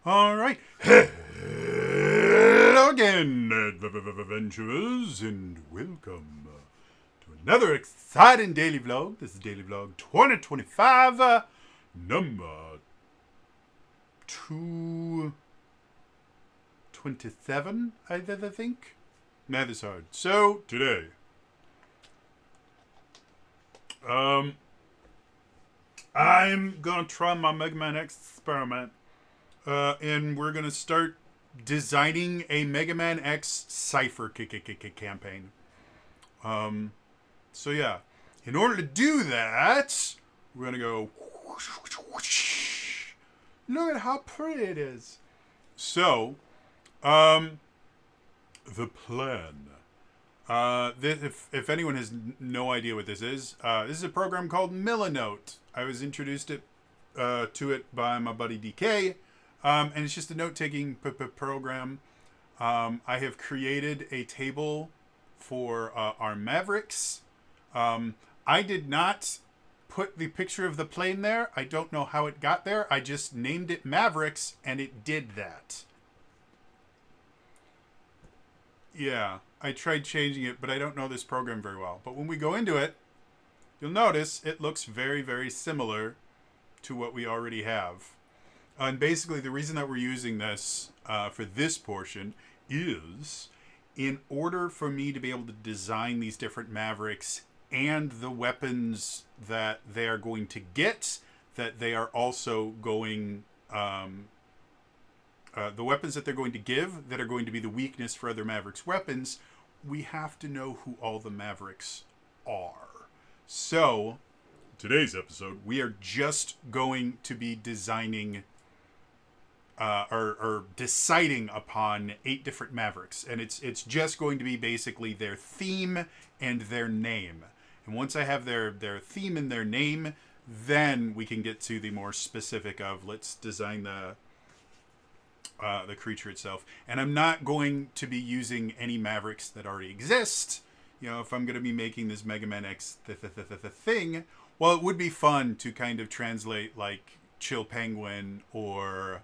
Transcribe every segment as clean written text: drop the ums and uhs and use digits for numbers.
All right. Hello again, adventurers, and welcome to another exciting daily vlog. This is Daily Vlog 2025, number 227, I think. Math is hard. So, today, I'm gonna try my Megaman X experiment. And we're gonna start designing a Megaman X Cypher campaign. So yeah, in order to do that, we're gonna go. Look at how pretty it is. So, the plan. If anyone has no idea what this is a program called Millinote. I was introduced to it by my buddy DK. And it's just a note-taking program. I have created a table for our Mavericks. I did not put the picture of the plane there. I don't know how it got there. I just named it Mavericks, and it did that. Yeah, I tried changing it, but I don't know this program very well. But when we go into it, you'll notice it looks very, very similar to what we already have. And basically, the reason that we're using this for this portion is in order for me to be able to design these different Mavericks and the weapons that they are going to get, that they are also going... the weapons that they're going to give, that are going to be the weakness for other Mavericks weapons, we have to know who all the Mavericks are. So, today's episode, we are just going to be designing... or deciding upon 8 different Mavericks. And it's just going to be basically their theme and their name. And once I have their theme and their name, then we can get to the more specific of let's design the creature itself. And I'm not going to be using any Mavericks that already exist. You know, if I'm going to be making this Megaman X thing, well, it would be fun to kind of translate like Chill Penguin or...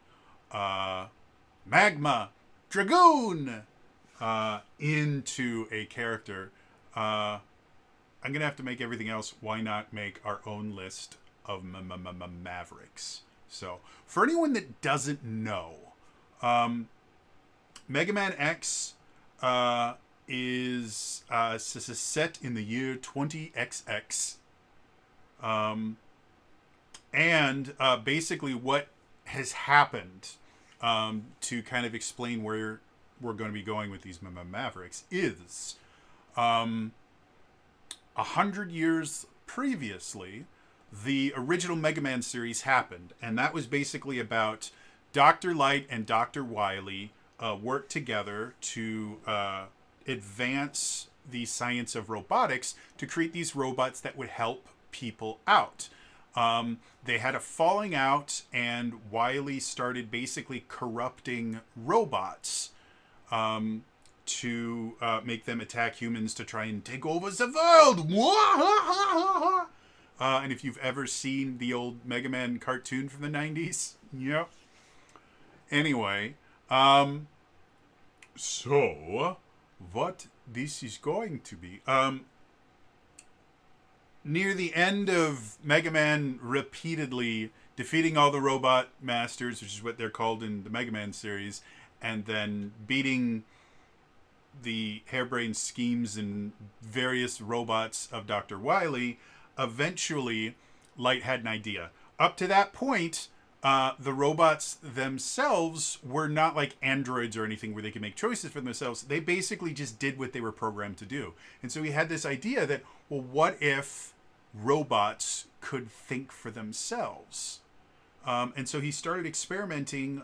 Magma Dragoon into a character. I'm gonna have to make everything else. Why not make our own list of Mavericks? So, for anyone that doesn't know, Mega Man X is set in the year 20XX. And basically what has happened, to kind of explain where we're going to be going with these Mavericks, is 100 years previously, the original Mega Man series happened, and that was basically about Dr. Light and Dr. Wily worked together to advance the science of robotics to create these robots that would help people out. They had a falling out, and Wily started basically corrupting robots to make them attack humans to try and take over the world. And if you've ever seen the old Mega Man cartoon from the 90s, yep. Anyway, so what this is going to be... near the end of Mega Man repeatedly defeating all the robot masters, which is what they're called in the Mega Man series, and then beating the harebrained schemes and various robots of Dr. Wily, eventually Light had an idea. Up to that point, the robots themselves were not like androids or anything where they could make choices for themselves. They basically just did what they were programmed to do. And so he had this idea that, well, what if robots could think for themselves? And so he started experimenting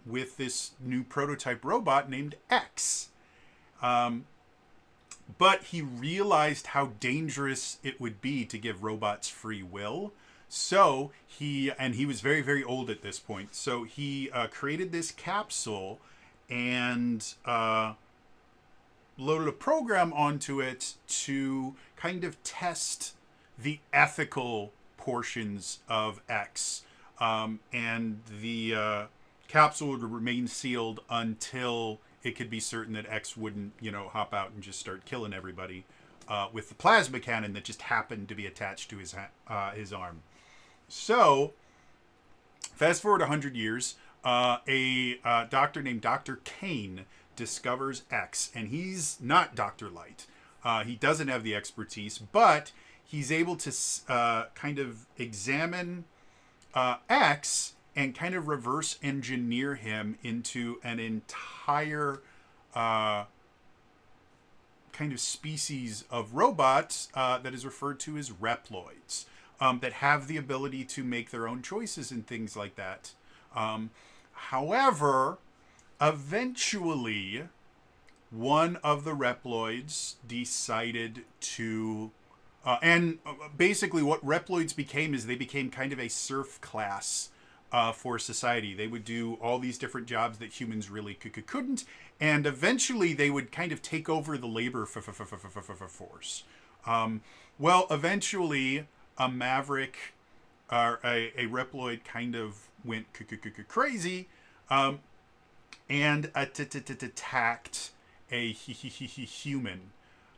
with this new prototype robot named X. But he realized how dangerous it would be to give robots free will. So he was very, very old at this point. So he created this capsule and loaded a program onto it to kind of test the ethical portions of X, and the capsule would remain sealed until it could be certain that X wouldn't, hop out and just start killing everybody with the plasma cannon that just happened to be attached to his arm. So, fast forward 100 years, a doctor named Dr. Kane discovers X, and he's not Dr. Light. He doesn't have the expertise, but he's able to kind of examine X and kind of reverse engineer him into an entire kind of species of robots that is referred to as Reploids, that have the ability to make their own choices and things like that. However, eventually, one of the Reploids decided to... and basically what Reploids became is they became kind of a serf class for society. They would do all these different jobs that humans really couldn't, and eventually they would kind of take over the labor force. Well, eventually a Maverick, or a Reploid kind of went crazy, and attacked a human.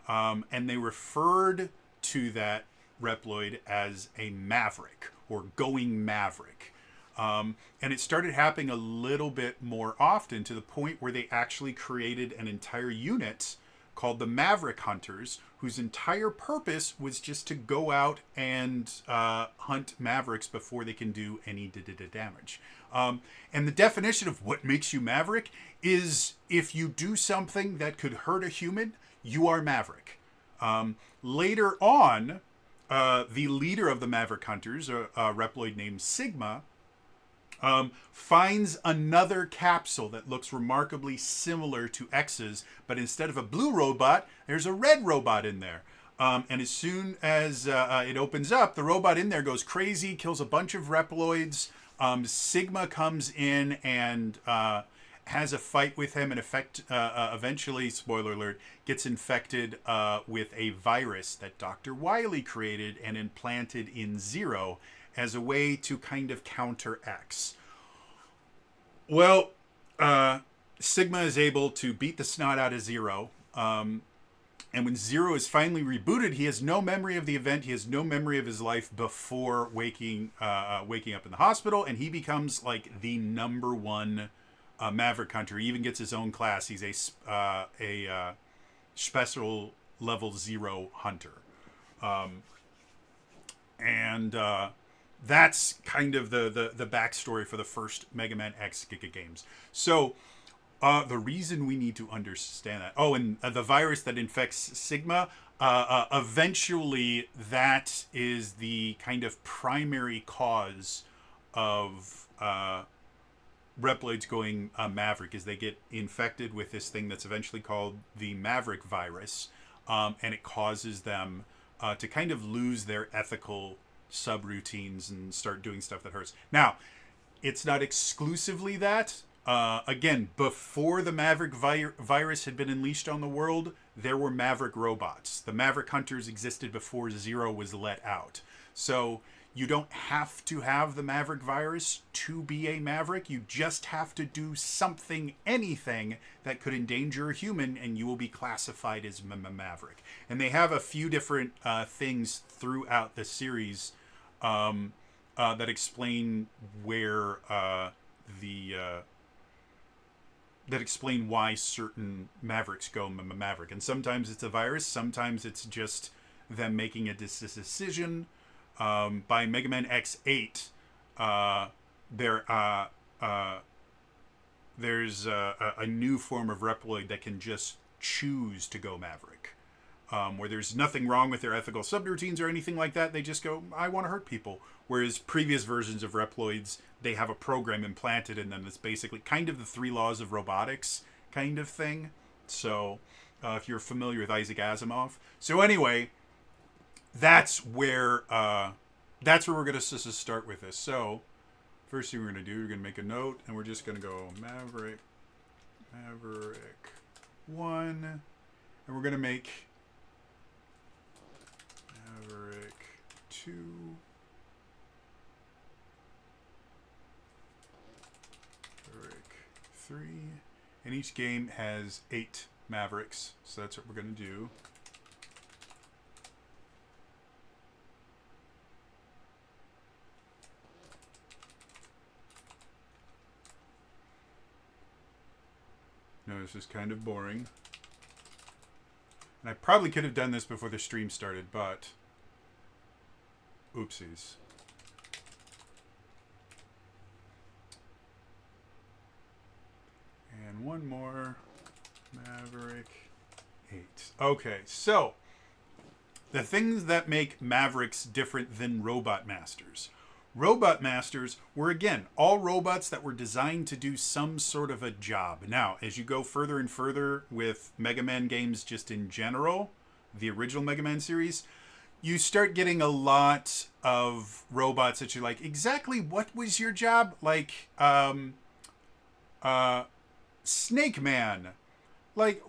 And they referred to that Reploid as a Maverick, or going Maverick. And it started happening a little bit more often, to the point where they actually created an entire unit called the Maverick Hunters, whose entire purpose was just to go out and hunt Mavericks before they can do any damage. And the definition of what makes you Maverick is if you do something that could hurt a human, you are Maverick. Later on, the leader of the Maverick Hunters, a Reploid named Sigma, finds another capsule that looks remarkably similar to X's, but instead of a blue robot, there's a red robot in there. And as soon as it opens up, the robot in there goes crazy, kills a bunch of Reploids. Sigma comes in and has a fight with him, and eventually, spoiler alert, gets infected with a virus that Dr. Wily created and implanted in Zero as a way to kind of counter X. Well, Sigma is able to beat the snot out of Zero. And when Zero is finally rebooted, he has no memory of the event. He has no memory of his life before waking up in the hospital. And he becomes like the number one Maverick Hunter. He even gets his own class. He's a special level 0 hunter. That's kind of the backstory for the first Mega Man X Giga games. So the reason we need to understand that... Oh, and the virus that infects Sigma, eventually that is the kind of primary cause of Reploids going Maverick, is they get infected with this thing that's eventually called the Maverick virus, and it causes them to kind of lose their ethical subroutines and start doing stuff that hurts. Now, it's not exclusively that. Again, before the Maverick virus had been unleashed on the world, there were Maverick robots. The Maverick Hunters existed before Zero was let out. So you don't have to have the Maverick virus to be a Maverick. You just have to do something, anything that could endanger a human, and you will be classified as Maverick. And they have a few different things throughout the series that explain where that explain why certain Mavericks go Maverick. And sometimes it's a virus, sometimes it's just them making a decision. By Mega Man X8, there's a new form of Reploid that can just choose to go Maverick. Where there's nothing wrong with their ethical subroutines or anything like that. They just go, I want to hurt people. Whereas previous versions of Reploids, they have a program implanted in them that's basically kind of the 3 laws of robotics kind of thing. So, if you're familiar with Isaac Asimov. So anyway, that's where we're going to start with this. So, first thing we're going to do, we're going to make a note, and we're just going to go Maverick 1, and we're going to make Maverick 2, 3. And each game has 8 Mavericks. So that's what we're going to do. No, this is kind of boring. And I probably could have done this before the stream started, but oopsies. And one more. Maverick 8. Okay, so the things that make Mavericks different than Robot Masters. Robot Masters were, again, all robots that were designed to do some sort of a job. Now, as you go further and further with Mega Man games just in general, the original Mega Man series, you start getting a lot of robots that you're like, exactly what was your job? Like, Snake Man. Like,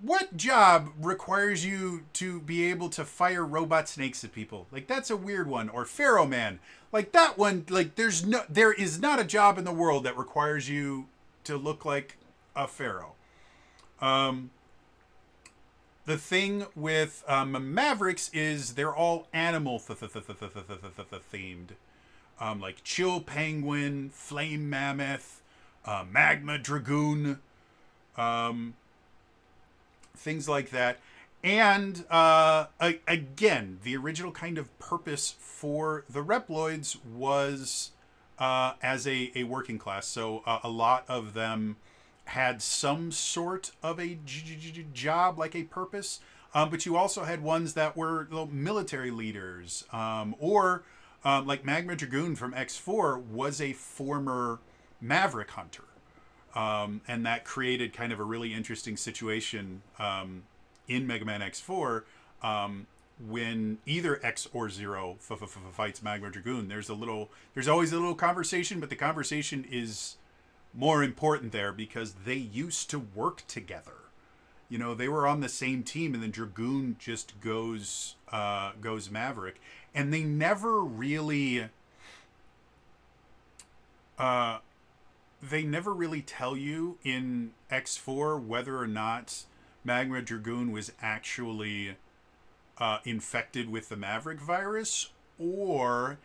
what job requires you to be able to fire robot snakes at people? Like, that's a weird one. Or Pharaoh Man. Like, that one, like, there is not a job in the world that requires you to look like a pharaoh. The thing with Mavericks is they're all animal themed. Like Chill Penguin, Flame Mammoth, Magma Dragoon, things like that. And again, the original kind of purpose for the Reploids was as a working class. So a lot of them had some sort of a job, like a purpose. But you also had ones that were military leaders. Or like Magma Dragoon from X4 was a former Maverick hunter. And that created kind of a really interesting situation in Mega Man X4 when either X or Zero fights Magma Dragoon. There's always a little conversation, but the conversation is more important there because they used to work together. You know, they were on the same team, and then Dragoon just goes Maverick, and they never really tell you in X4 whether or not Magma Dragoon was actually infected with the Maverick virus, or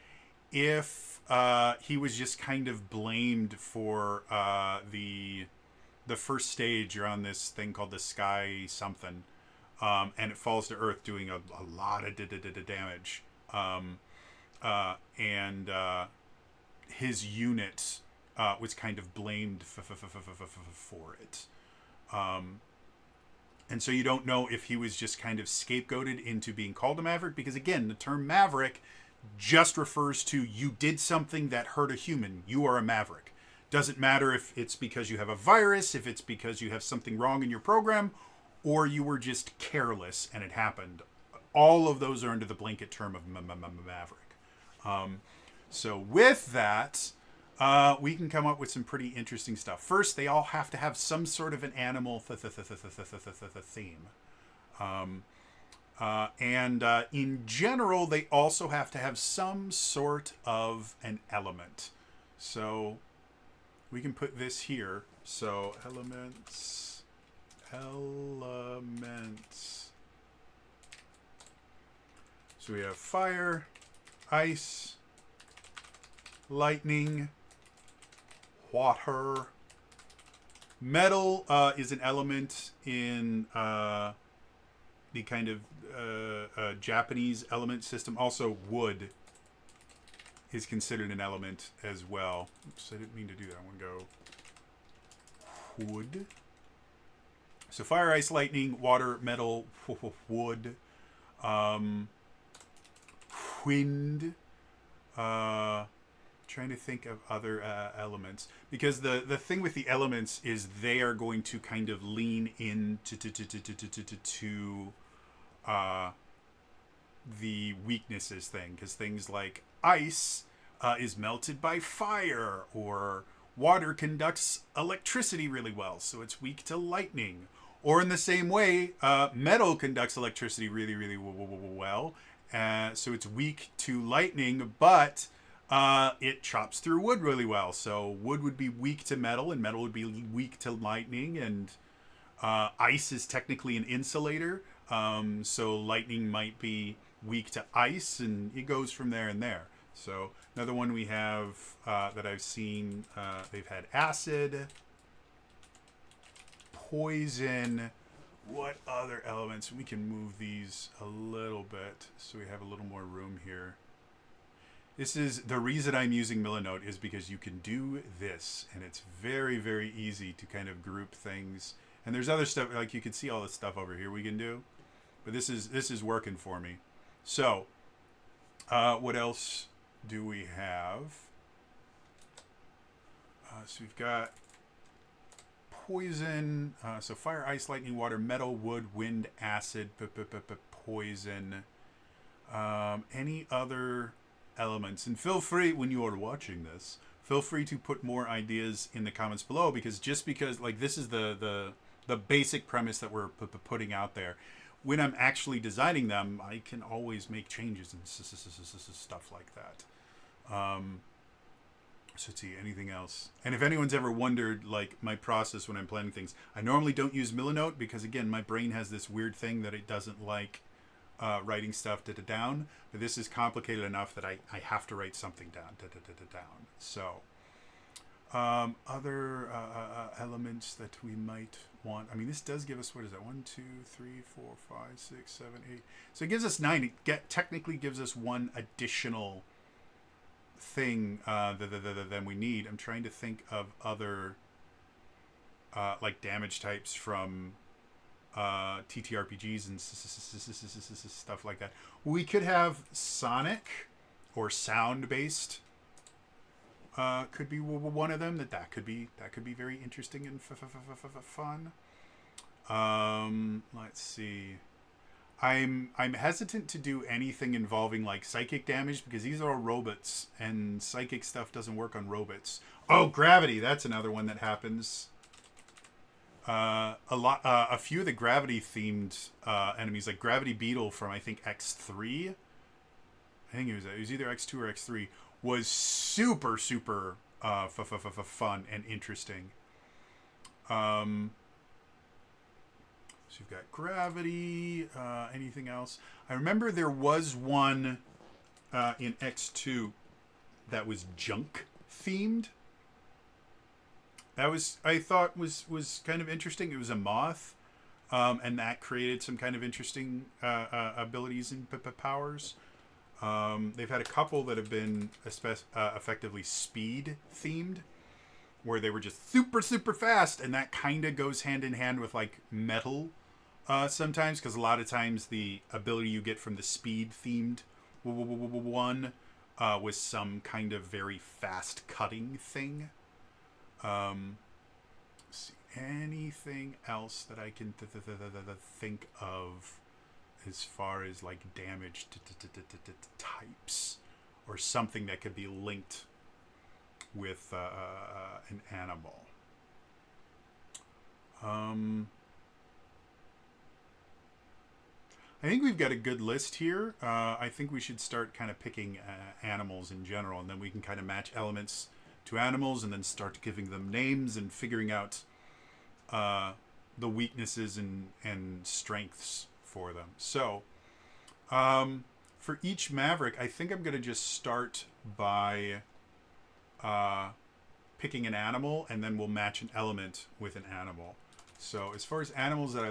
if he was just kind of blamed for the first stage. You're on this thing called the Sky something, and it falls to Earth doing a lot of damage. And his unit was kind of blamed for it. And so you don't know if he was just kind of scapegoated into being called a Maverick, because again, the term Maverick just refers to you did something that hurt a human. You are a Maverick. Doesn't matter if it's because you have a virus, if it's because you have something wrong in your program, or you were just careless and it happened. All of those are under the blanket term of Maverick. So with that, we can come up with some pretty interesting stuff. First, they all have to have some sort of an animal theme. And in general, they also have to have some sort of an element. So we can put this here. So elements. So we have fire, ice, lightning, water. Metal is an element in the kind of Japanese element system. Also, wood is considered an element as well. Oops, I didn't mean to do that. I want to go wood. So fire, ice, lightning, water, metal, wood, wind. Trying to think of other elements, because the thing with the elements is they are going to kind of lean into the weaknesses thing, because things like ice is melted by fire, or water conducts electricity really well, so it's weak to lightning. Or in the same way, metal conducts electricity really well, so it's weak to lightning, but It chops through wood really well. So wood would be weak to metal, and metal would be weak to lightning, and ice is technically an insulator. So lightning might be weak to ice, and it goes from there and there. So another one we have that I've seen, they've had acid, poison. What other elements? We can move these a little bit so we have a little more room here. This is the reason I'm using Milanote is because you can do this, and it's very, very easy to kind of group things. And there's other stuff, like you can see all the stuff over here we can do, but this is working for me. So, what else do we have? So we've got poison. So fire, ice, lightning, water, metal, wood, wind, acid, poison. Any other elements? And feel free, when you are watching this, feel free to put more ideas in the comments below, because just because, like, this is the basic premise that we're putting out there. When I'm actually designing them, I can always make changes and stuff like that. So let's see, anything else? And if anyone's ever wondered, like, my process when I'm planning things, I normally don't use Milanote because, again, my brain has this weird thing that it doesn't like writing stuff down. But this is complicated enough that I have to write something down. So, other elements that we might want. I mean, this does give us, what is that? 1, 2, 3, 4, 5, 6, 7, 8. So it gives us 9. It technically gives us one additional thing than we need. I'm trying to think of other like damage types from TTRPGs and stuff like that. We could have sonic or sound based. Could be one of them. That could be very interesting and fun. Let's see. I'm hesitant to do anything involving like psychic damage because these are all robots and psychic stuff doesn't work on robots. Oh, gravity. That's another one that happens. A few of the gravity themed enemies, like Gravity Beetle from I think X3. I think it was either X2 or X3. Was super fun and interesting. So you've got gravity. Anything else? I remember there was one in X2 that was junk themed. That was, I thought, was kind of interesting. It was a moth, and that created some kind of interesting abilities and powers. They've had a couple that have been effectively speed themed, where they were just super fast, and that kind of goes hand in hand with like metal sometimes, because a lot of times the ability you get from the speed themed one was some kind of very fast cutting thing. See, anything else that I can think of as far as like damage types or something that could be linked with an animal. I think we've got a good list here. I think we should start kind of picking animals in general, and then we can kind of match elements to animals and then start giving them names and figuring out the weaknesses and strengths for them. So for each Maverick, I think I'm going to just start by picking an animal, and then we'll match an element with an animal. So as far as animals that I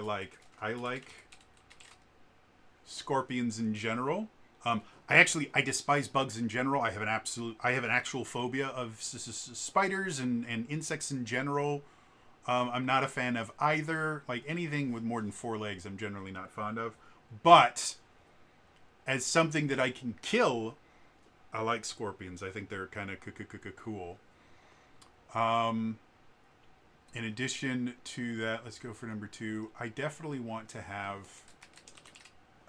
like scorpions in general. I despise bugs in general. I have an actual phobia of spiders and insects in general. I'm not a fan of either. Like anything with more than 4 legs, I'm generally not fond of. But as something that I can kill, I like scorpions. I think they're kind of cool. In addition to that, let's go for number 2. I definitely want to have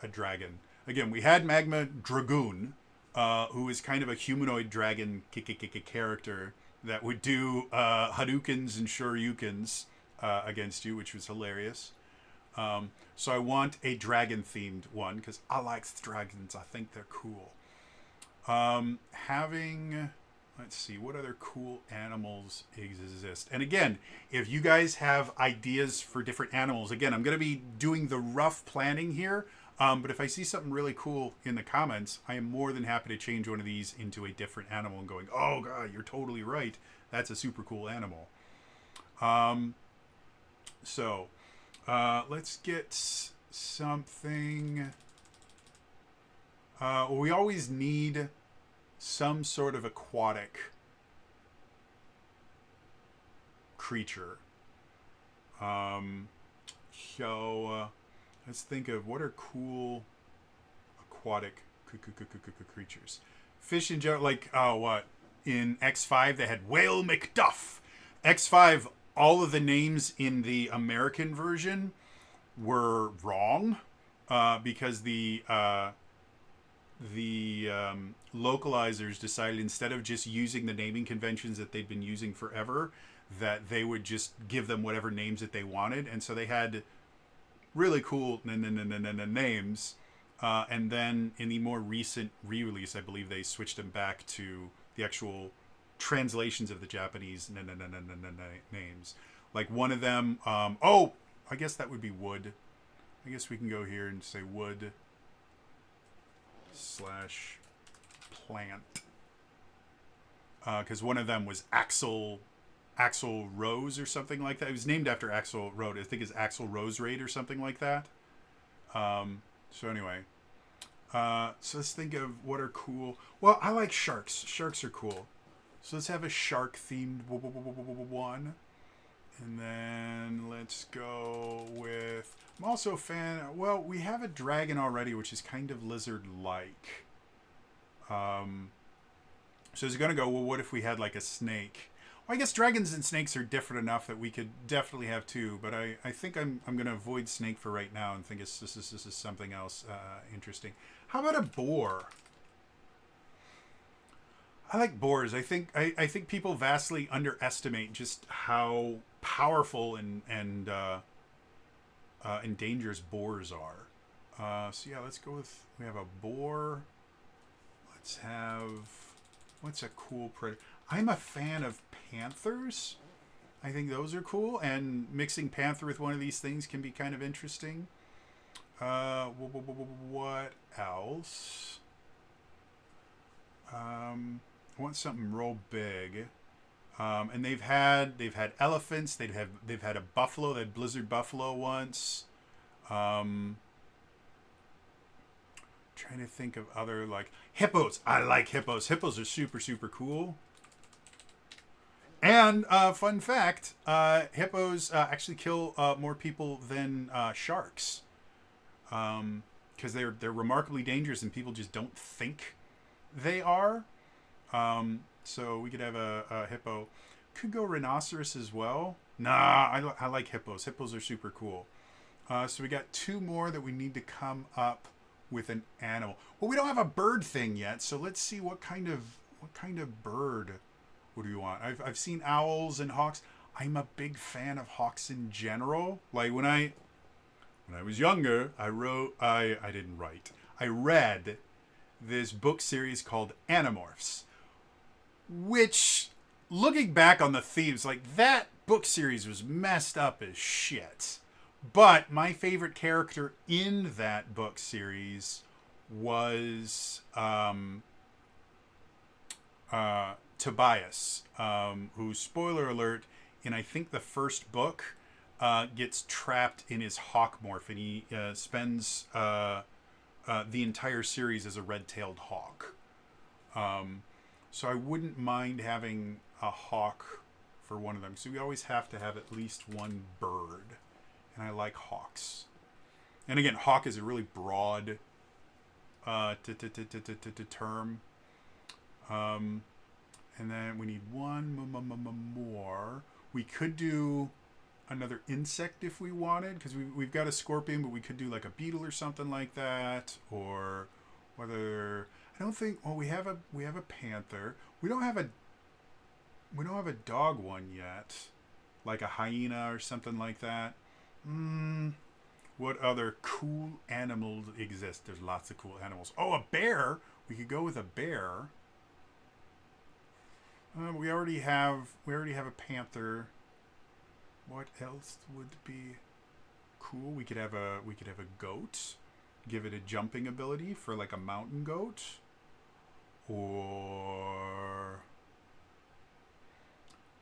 a dragon. Again, we had Magma Dragoon, who is kind of a humanoid dragon character that would do Hadoukens and Shoryukens against you, which was hilarious. So I want a dragon-themed one, because I like dragons. I think they're cool. Having, let's see, what other cool animals exist? And again, if you guys have ideas for different animals, again, I'm going to be doing the rough planning here. But if I see something really cool in the comments, I am more than happy to change one of these into a different animal and going, oh, God, you're totally right. That's a super cool animal. So let's get something. We always need some sort of aquatic creature. So let's think of what are cool aquatic creatures. Fish in general, like, what? In X5, they had Whale McDuff. X5, all of the names in the American version were wrong because the localizers decided instead of just using the naming conventions that they'd been using forever, that they would just give them whatever names that they wanted. And so they had really cool names. And then in the more recent re-release, I believe they switched them back to the actual translations of the Japanese names. Like one of them, I guess that would be wood. I guess we can go here and say wood / plant. Because one of them was Axel Rose or something like that. It was named after Axel Rose. I think it's Axel Rose Raid or something like that. So anyway, so let's think of what are cool. Well, I like sharks. Sharks are cool. So let's have a shark themed one. And then let's go with, I'm also a fan, well, we have a dragon already, which is kind of lizard-like. So it's going to go, well, what if we had like a snake? Well, I guess dragons and snakes are different enough that we could definitely have two, but I think I'm going to avoid snake for right now and think this is something else interesting. How about a boar? I like boars. I think people vastly underestimate just how powerful and dangerous boars are. So yeah, let's go with, we have a boar. Let's have, what's a cool predator? I'm a fan of panthers. I think those are cool, and mixing panther with one of these things can be kind of interesting. What else? I want something real big. And they've had elephants. They've had a buffalo. They had blizzard buffalo once. Trying to think of other, like, hippos. I like hippos. Hippos are super, super cool. And fun fact, hippos actually kill more people than sharks, because they're remarkably dangerous and people just don't think they are. So we could have a hippo. Could go rhinoceros as well. Nah, I like hippos. Hippos are super cool. So we got two more that we need to come up with an animal. Well, we don't have a bird thing yet, so let's see what kind of bird would we want. I've seen owls and hawks. I'm a big fan of hawks in general. Like when I was younger, I read this book series called Animorphs, which, looking back on the themes, like, that book series was messed up as shit. But my favorite character in that book series was Tobias, who, spoiler alert, in I think the first book, gets trapped in his hawk morph, and he spends the entire series as a red-tailed hawk. So I wouldn't mind having a hawk for one of them. So we always have to have at least one bird. And I like hawks. And again, hawk is a really broad term. And then we need one more. We could do another insect if we wanted, because we've got a scorpion, but we could do like a beetle or something like that. Or whether, I don't think, well, we have a panther. We don't have a dog one yet, like a hyena or something like that. What other cool animals exist? There's lots of cool animals. Oh, a bear. We could go with a bear. We already have a panther. What else would be cool? We could have a goat. Give it a jumping ability for like a mountain goat. Or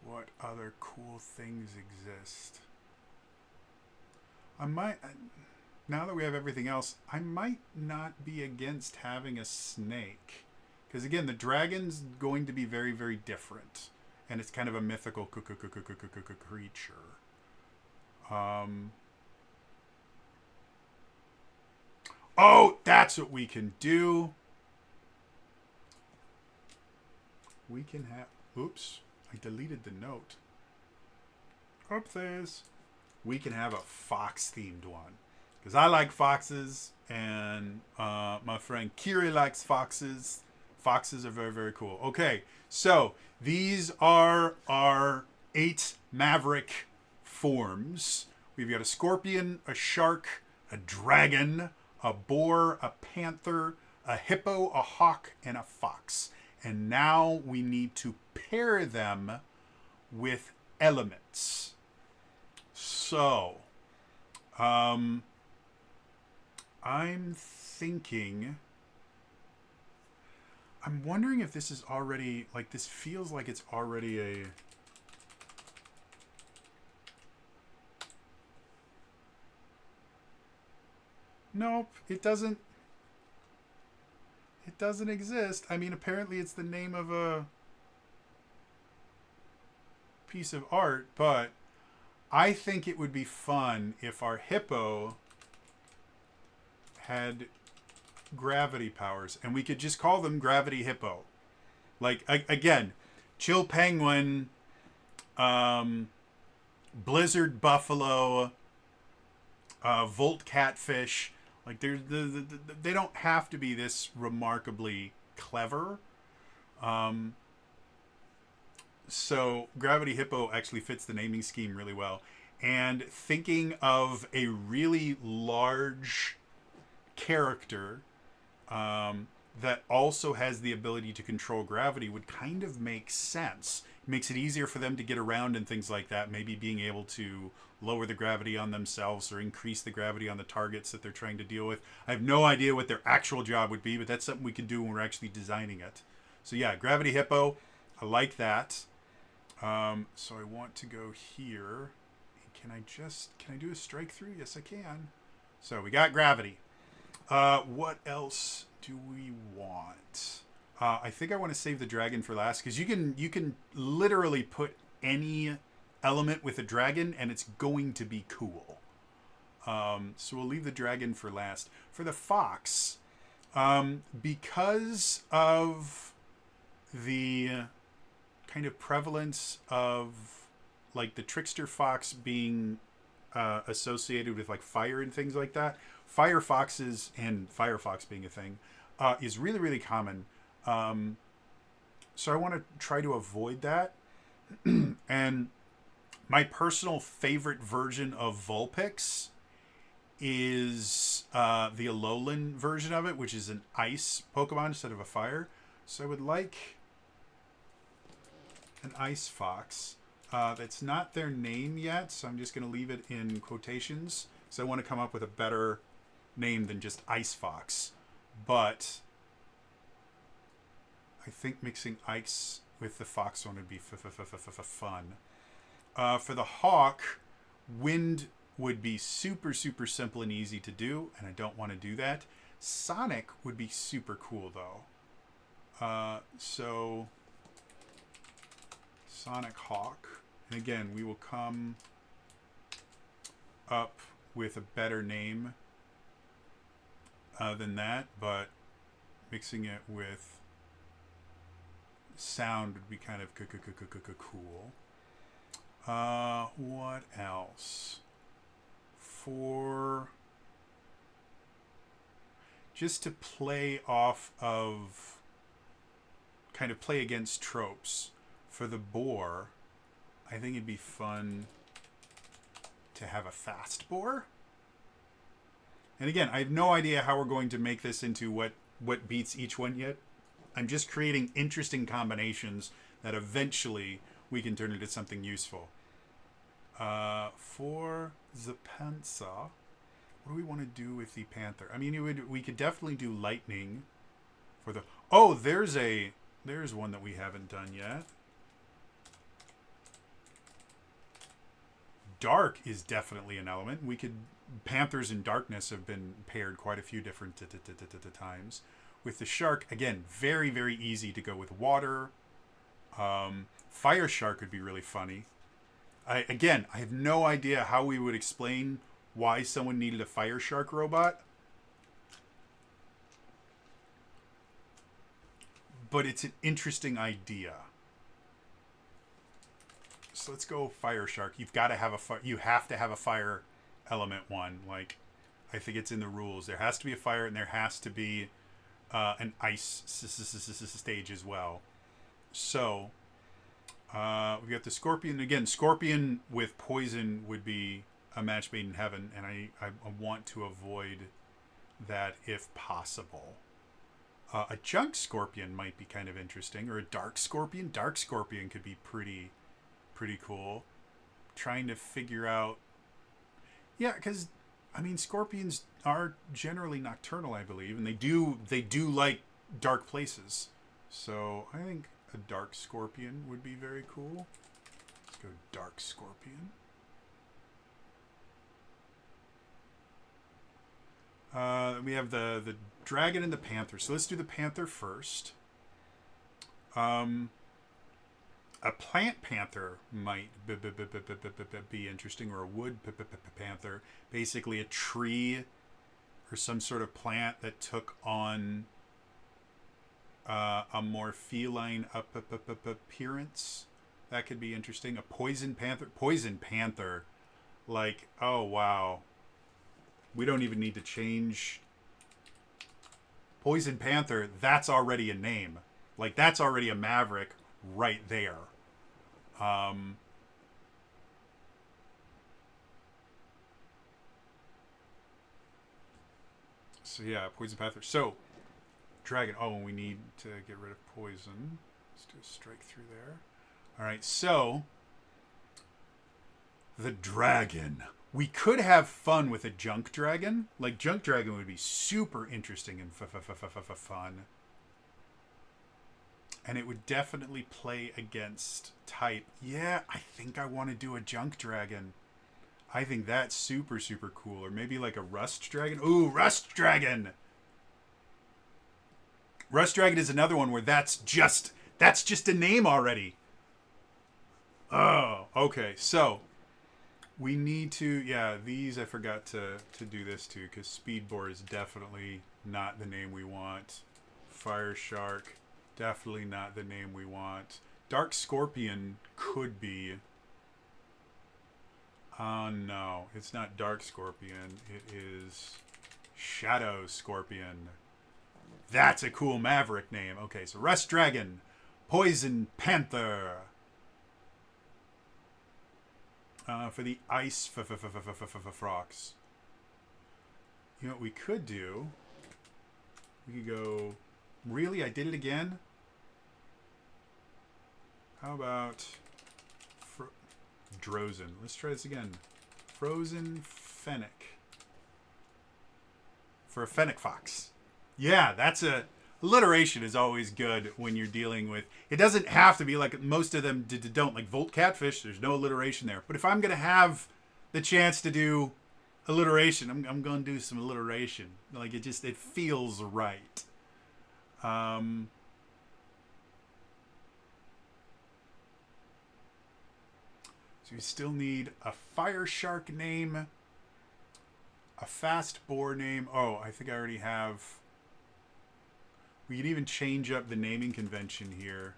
what other cool things exist? I might, now that we have everything else, I might not be against having a snake. Because again, the dragon's going to be very, very different. And it's kind of a mythical creature. Oh, that's what we can do. We can have... Oops. I deleted the note. Oopsies. We can have a fox-themed one. Because I like foxes, and my friend Kiri likes foxes. Foxes are very, very cool. Okay, so these are our 8 maverick forms. We've got a scorpion, a shark, a dragon, a boar, a panther, a hippo, a hawk, and a fox. And now we need to pair them with elements. So, I'm thinking... I'm wondering if this is already... Like, this feels like it's already a... Nope, it doesn't... It doesn't exist. I mean, apparently it's the name of a piece of art, but I think it would be fun if our hippo had gravity powers, and we could just call them Gravity Hippo. Like, again, Chill Penguin, Blizzard Buffalo, Volt Catfish. Like, they don't have to be this remarkably clever. So Gravity Hippo actually fits the naming scheme really well. And thinking of a really large character that also has the ability to control gravity would kind of make sense. It makes it easier for them to get around and things like that. Maybe being able to lower the gravity on themselves or increase the gravity on the targets that they're trying to deal with. I have no idea what their actual job would be, but that's something we can do when we're actually designing it. So yeah, Gravity Hippo, I like that. So I want to go here. Can I do a strike through? Yes, I can. So we got gravity. What else do we want? I think I want to save the dragon for last, because you can literally put any element with a dragon and it's going to be cool. So we'll leave the dragon for last. For the fox, because of the kind of prevalence of like the trickster fox being associated with like fire and things like that, fire foxes and Firefox being a thing is really, really common. So I want to try to avoid that. And my personal favorite version of Vulpix is the Alolan version of it, which is an ice Pokemon instead of a fire. So I would like an ice fox. That's not their name yet, so I'm just going to leave it in quotations. So I want to come up with a better name than just ice fox. But I think mixing ice with the fox one would be fun. For the hawk, wind would be super, super simple and easy to do, and I don't want to do that. Sonic would be super cool, though. So Sonic Hawk. And again, we will come up with a better name than that, but mixing it with sound would be kind of cool. What else? For just to play off of, kind of play against tropes, for the boar, I think it'd be fun to have a fast boar. And again, I have no idea how we're going to make this into what what beats each one yet. I'm just creating interesting combinations that eventually we can turn into something useful. For the Panzer, what do we want to do with the Panther? I mean, we could definitely do lightning for the... Oh, there's one that we haven't done yet. Dark is definitely an element. We could... Panthers and darkness have been paired quite a few different times. With the shark, again, very, very easy to go with water. Fire shark would be really funny. I have no idea how we would explain why someone needed a fire shark robot. But it's an interesting idea. So let's go fire shark. You have to have a fire element one. Like, I think it's in the rules. There has to be a fire and there has to be an ice stage as well. So we got the scorpion again. Scorpion with poison would be a match made in heaven, and I want to avoid that if possible. A junk scorpion might be kind of interesting, or a dark scorpion. Dark scorpion could be pretty cool. Trying to figure out, yeah, because I mean scorpions are generally nocturnal, I believe, and they do like dark places. So I think a dark scorpion would be very cool. Let's go dark scorpion. We have the dragon and the panther. So let's do the panther first. A plant panther might be interesting, or a wood panther. Basically a tree or some sort of plant that took on a more feline appearance. That could be interesting. A poison panther. Poison panther. Like, oh, wow. We don't even need to change. Poison panther, that's already a name. Like, that's already a maverick right there. So yeah, poison panther. So dragon. Oh, and we need to get rid of poison. Let's do a strike through there. All right. So the dragon. We could have fun with a junk dragon. Like, junk dragon would be super interesting and fun. And it would definitely play against type. Yeah, I think I want to do a junk dragon. I think that's super cool. Or maybe like a rust dragon. Ooh, rust dragon! Rust dragon is another one where that's just a name already. Oh, okay. So we need to, yeah, these I forgot to do this too, because Speedbore is definitely not the name we want. Fire Shark, definitely not the name we want. Dark Scorpion could be. No, it's not Dark Scorpion. It is Shadow Scorpion. That's a cool Maverick name. Okay, so Rust Dragon, Poison Panther. For the ice frogs. You know what we could do? We could go... Really? I did it again? How about... Drozen. Let's try this again. Frozen Fennec. For a Fennec Fox. Yeah, that's a... Alliteration is always good when you're dealing with... It doesn't have to be like most of them don't. Like Volt Catfish, there's no alliteration there. But if I'm going to have the chance to do alliteration, I'm going to do some alliteration. Like, it feels right. So you still need a Fire Shark name, a Fast Boar name. Oh, I think I already have... We could even change up the naming convention here.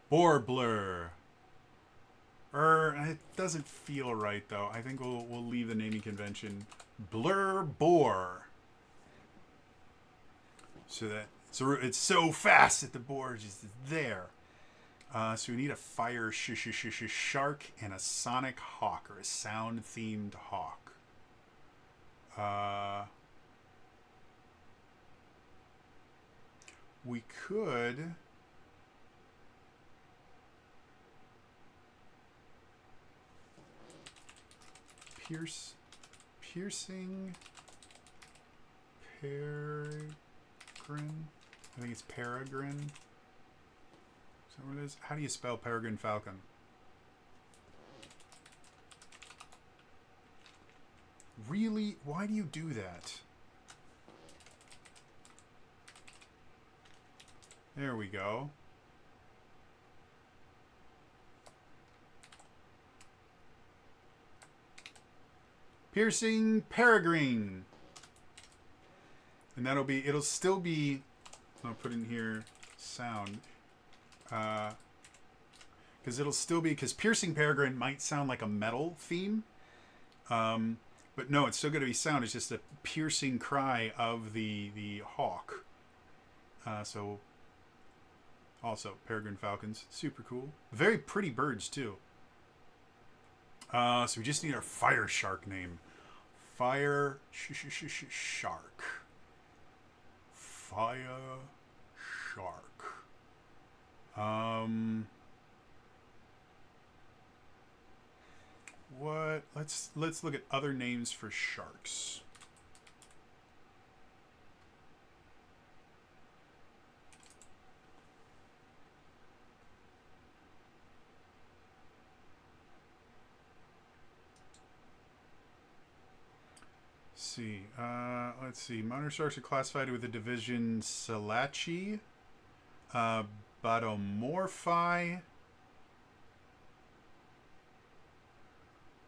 Borbler. It doesn't feel right though. I think we'll leave the naming convention. Blur Boar. So that it's so fast that the boar is just there. So we need a fire shark and a sonic hawk, or a sound themed hawk. we could... Piercing peregrine. I think it's peregrine. Is that what it is? How do you spell peregrine falcon? Really? Why do you do that? There we go. Piercing peregrine. And that'll be, it'll still be, I'll put in here sound. Because it'll still be, because piercing peregrine might sound like a metal theme. But no, it's still going to be sound. It's just a piercing cry of the hawk. So, also, peregrine falcons. Super cool. Very pretty birds, too. So we just need our fire shark name. Fire shark. Fire shark. What? Let's look at other names for sharks. Let's see. Modern sharks are classified with the division Salachi, Batomorphi,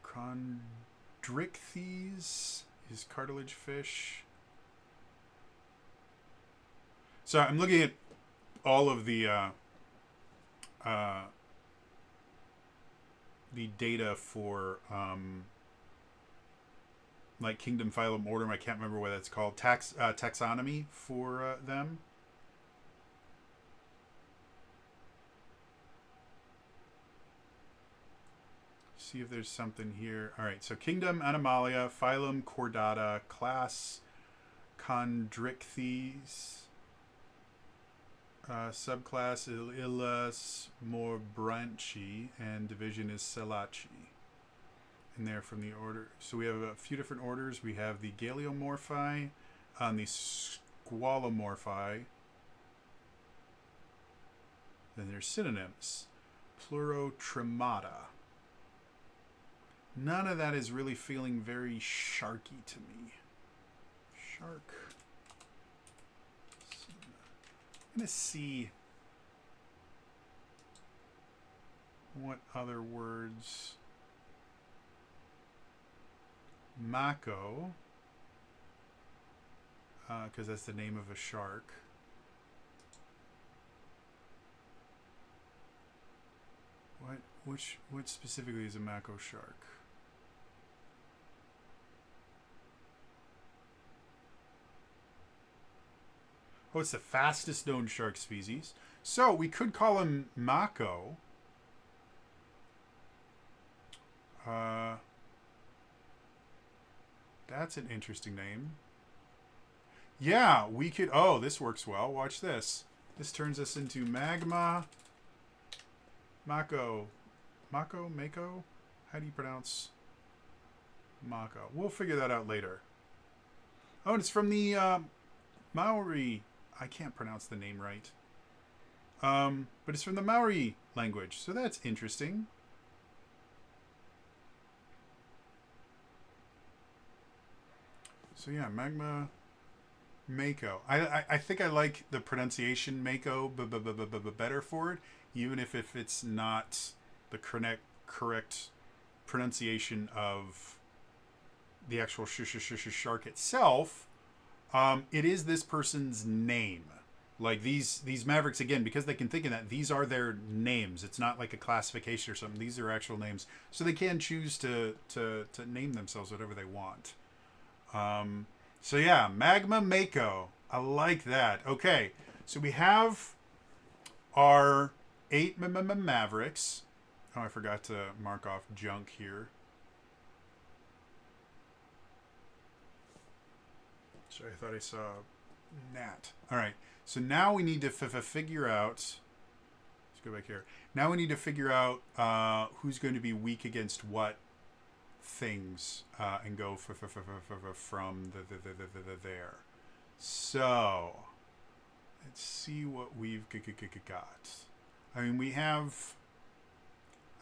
Chondrichthyes is cartilage fish. So I'm looking at all of the data for like kingdom, phylum, order. I can't remember what that's called. Taxonomy for them. See if there's something here. All right, so kingdom, Animalia, phylum, Chordata, class, Chondrichthyes, subclass, Illus morbranchi, and division is Selachi. And they're from the order. So we have a few different orders. We have the Galeomorphi, the Squalomorphi. Then there's synonyms. Pleurotremata. None of that is really feeling very sharky to me. Shark. I'm going to see what other words. Mako, because that's the name of a shark. Which specifically is a Mako shark? Oh, it's the fastest known shark species. So we could call him Mako. That's an interesting name. Yeah, we could... Oh, this works well. Watch this. This turns us into Magma. Mako. Mako? Mako? How do you pronounce Mako? We'll figure that out later. Oh, and it's from the Maori. I can't pronounce the name right. But it's from the Maori language. So that's interesting. So yeah, Magma Mako. I think I like the pronunciation Mako better for it, even if it's not the correct pronunciation of the actual shark itself. It is this person's name. Like these Mavericks, again, because they can think of that, these are their names. It's not like a classification or something. These are actual names. So they can choose to name themselves whatever they want. So yeah, Magma Mako. I like that. Okay, so we have our 8 Mavericks. Oh, I forgot to mark off junk here. Sorry, I thought I saw Nat. All right, So now we need to figure out. Let's go back here. Now we need to figure out who's going to be weak against what things and go from the there. So let's see what we've got. I mean, we have,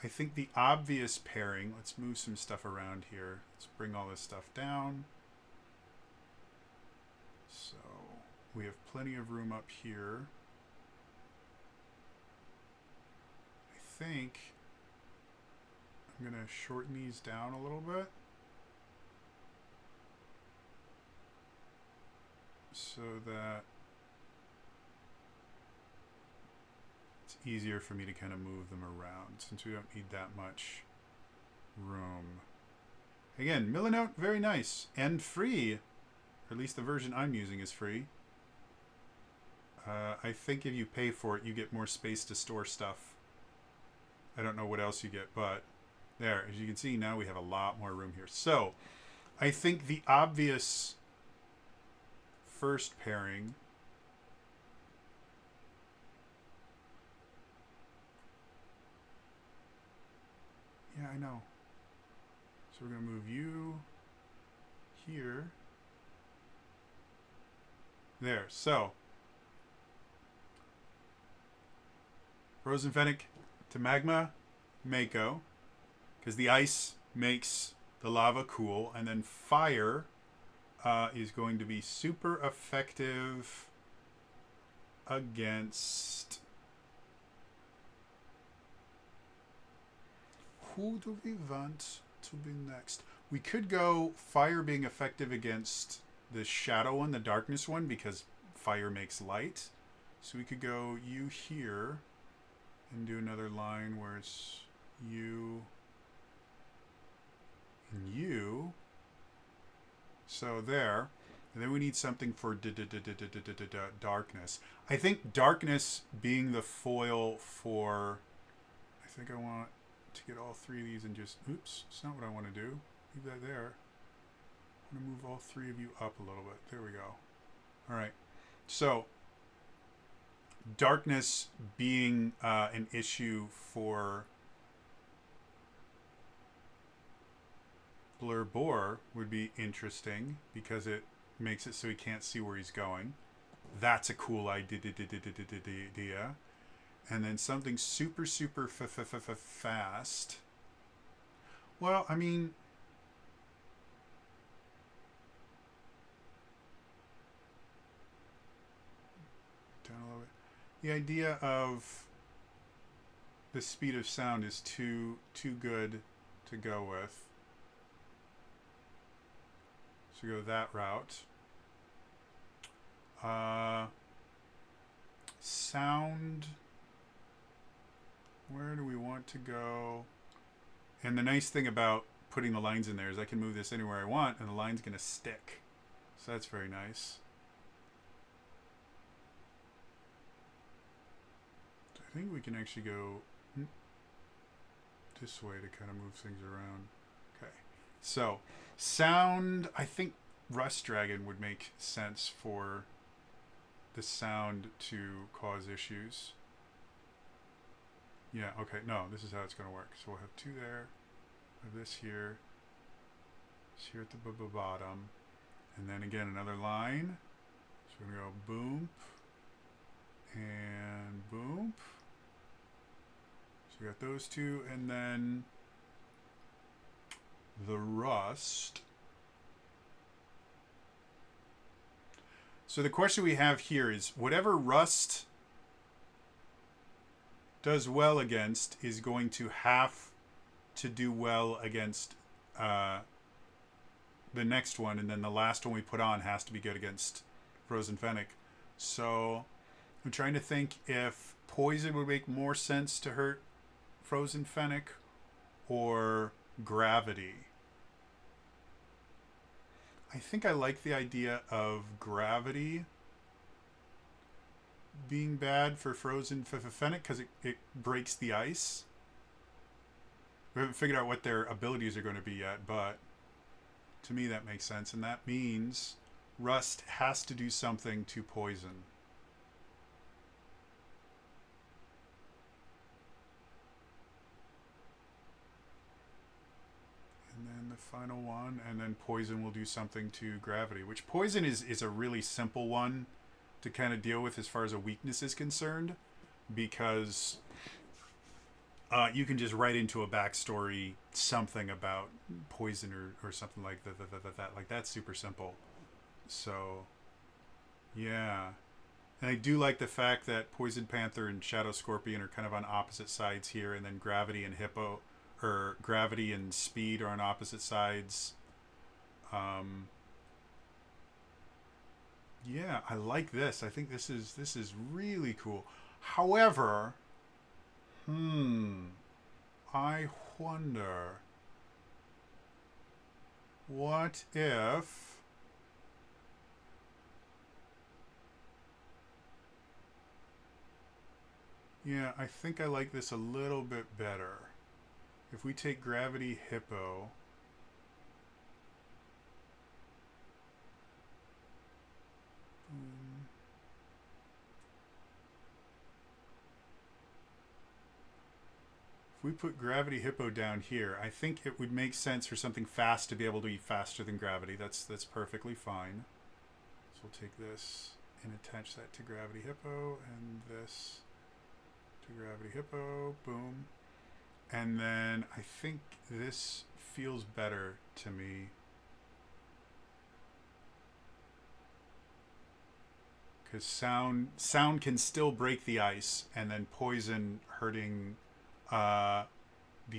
I think, the obvious pairing. Let's move some stuff around here. Let's bring all this stuff down. So we have plenty of room up here. I think I'm going to shorten these down a little bit, so that it's easier for me to kind of move them around, since we don't need that much room. Again, Millinote, very nice and free. Or at least the version I'm using is free. I think if you pay for it, you get more space to store stuff. I don't know what else you get, but there, as you can see, now we have a lot more room here. So I think the obvious first pairing yeah, I know. So we're going to move you here. There. So Frozen Fennec to Magma, Mako, because the ice makes the lava cool, and then fire is going to be super effective against. Who do we want to be next? We could go fire being effective against the shadow one, the darkness one, because fire makes light. So we could go you here and do another line where it's you and you. So there. And then we need something for darkness. I think darkness being the foil for... I think I want to get all three of these and just... Oops, that's not what I want to do. Leave that there. I'm going to move all three of you up a little bit. There we go. All right. So, darkness being an issue for Blur Boar would be interesting because it makes it so he can't see where he's going. That's a cool idea. And then something super, super fast. Well, I mean... Down a little bit. The idea of the speed of sound is too good to go with. So go that route. Sound. Where do we want to go? And the nice thing about putting the lines in there is I can move this anywhere I want and the line's going to stick. So that's very nice. I think we can actually go this way to kind of move things around. Okay. So, sound, I think Rust Dragon would make sense for the sound to cause issues. Yeah, okay. No, this is how it's going to work. So we'll have two there. Have this here. It's here at the bottom. And then again, another line. So we're going to go boom. And boom. So we got those two. And then the rust. So the question we have here is, whatever rust does well against is going to have to do well against the next one, and then the last one we put on has to be good against Frozen Fennec. So I'm trying to think if poison would make more sense to hurt Frozen Fennec or gravity. I think I like the idea of gravity being bad for Frozen Fennec because it breaks the ice. We haven't figured out what their abilities are going to be yet, but to me that makes sense. And that means rust has to do something to poison. final one, and then poison will do something to gravity, which poison is a really simple one to kind of deal with as far as a weakness is concerned, because you can just write into a backstory something about poison or something like that. Like, that's super simple. So, yeah. And I do like the fact that Poison Panther and Shadow Scorpion are kind of on opposite sides here, and then Gravity and Hippo, or Gravity and Speed are on opposite sides. Yeah, I like this. I think this is really cool. However, I wonder, what if yeah, I think I like this a little bit better. If we take Gravity Hippo, if we put Gravity Hippo down here, I think it would make sense for something fast to be able to be faster than Gravity. That's perfectly fine. So we'll take this and attach that to Gravity Hippo, and this to Gravity Hippo. Boom. And then I think this feels better to me. Because sound can still break the ice, and then poison hurting the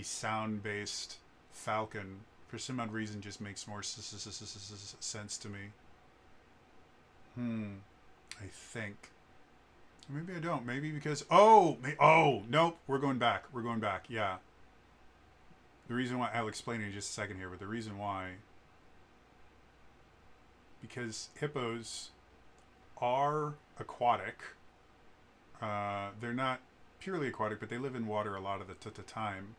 sound-based Falcon for some odd reason just makes more sense to me. I think. Maybe I don't. Maybe because nope. We're going back. Yeah. The reason why, I'll explain in just a second here, but the reason why, because hippos are aquatic. They're not purely aquatic, but they live in water a lot of the time.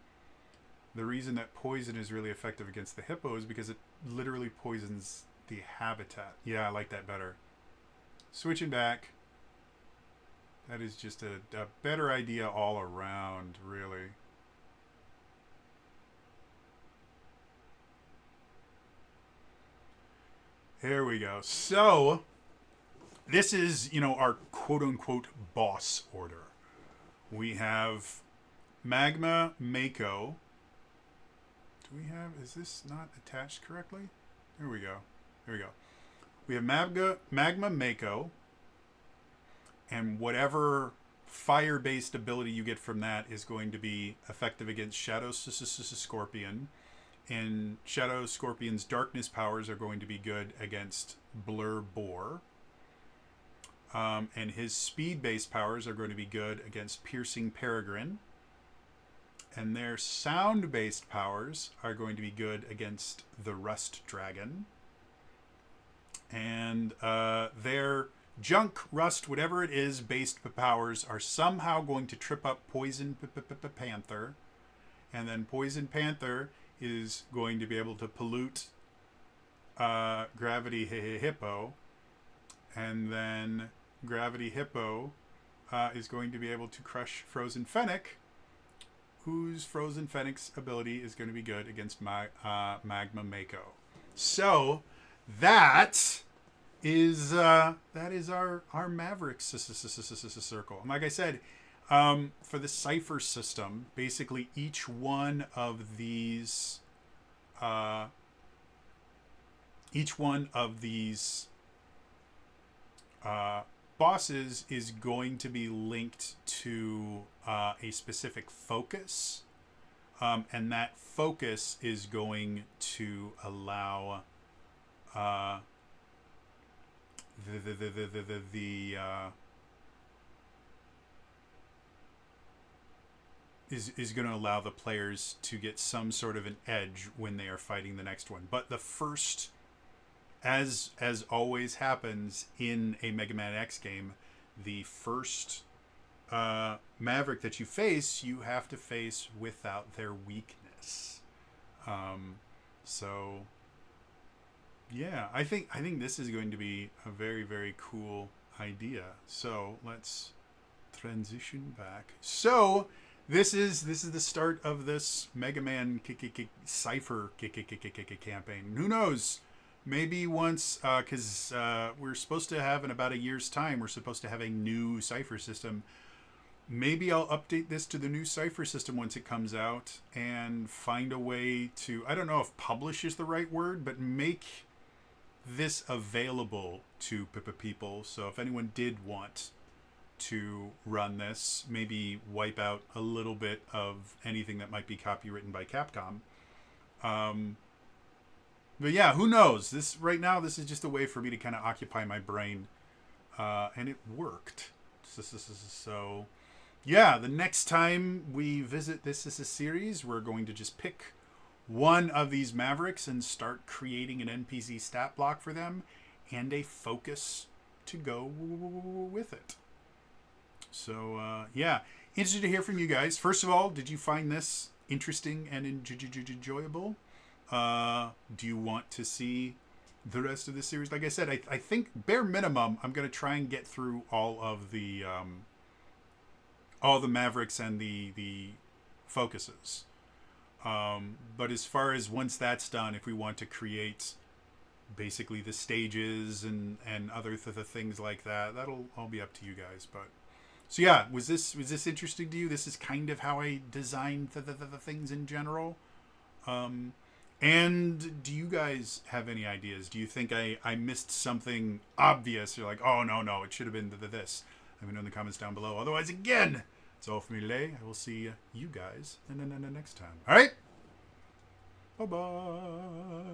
The reason that poison is really effective against the hippo is because it literally poisons the habitat. Yeah, I like that better. Switching back. That is just a better idea all around, really. There we go. So, this is, our quote-unquote boss order. We have Magma Mako. Is this not attached correctly? There we go. We have Magma Mako, and whatever fire-based ability you get from that is going to be effective against Shadow Scorpion. And Shadow Scorpion's darkness powers are going to be good against Blur Boar. And his speed-based powers are going to be good against Piercing Peregrine. And their sound-based powers are going to be good against the Rust Dragon. And their junk, rust, whatever it is, based powers are somehow going to trip up Poison Panther. And then Poison Panther is going to be able to pollute Gravity Hippo. And then Gravity Hippo is going to be able to crush Frozen Fennec, whose Frozen Fennec's ability is going to be good against Magma Mako. So that is our Maverick circle. And like I said, for the Cypher system, basically each one of these bosses is going to be linked to a specific focus, and that focus is going to allow is going to allow the players to get some sort of an edge when they are fighting the next one. But the first, as always happens in a Mega Man X game, the first Maverick that you face, you have to face without their weakness. So yeah, I think this is going to be a very, very cool idea. So let's transition back. So This is the start of this Megaman Cypher campaign. Who knows? Maybe once, because we're supposed to have in about a year's time, we're supposed to have a new Cypher system. Maybe I'll update this to the new Cypher system once it comes out and find a way to, I don't know if publish is the right word, but make this available to people. So if anyone did want to run this, maybe wipe out a little bit of anything that might be copywritten by Capcom. But yeah, who knows? This right now, this is just a way for me to kind of occupy my brain, and it worked. So yeah, the next time we visit this as a series, we're going to just pick one of these Mavericks and start creating an NPC stat block for them and a focus to go with it. So yeah, interested to hear from you guys. First of all, did you find this interesting and enjoyable? Do you want to see the rest of the series? Like I said, I think bare minimum, I'm going to try and get through all the Mavericks and the focuses. But as far as once that's done, if we want to create basically the stages and other things like that, that'll all be up to you guys. But so yeah, was this interesting to you? This is kind of how I designed the things in general. And do you guys have any ideas? Do you think I missed something obvious? You're like, oh no, it should have been this. Let me know in the comments down below. Otherwise, again, it's all for me today. I will see you guys next time. All right? Bye-bye.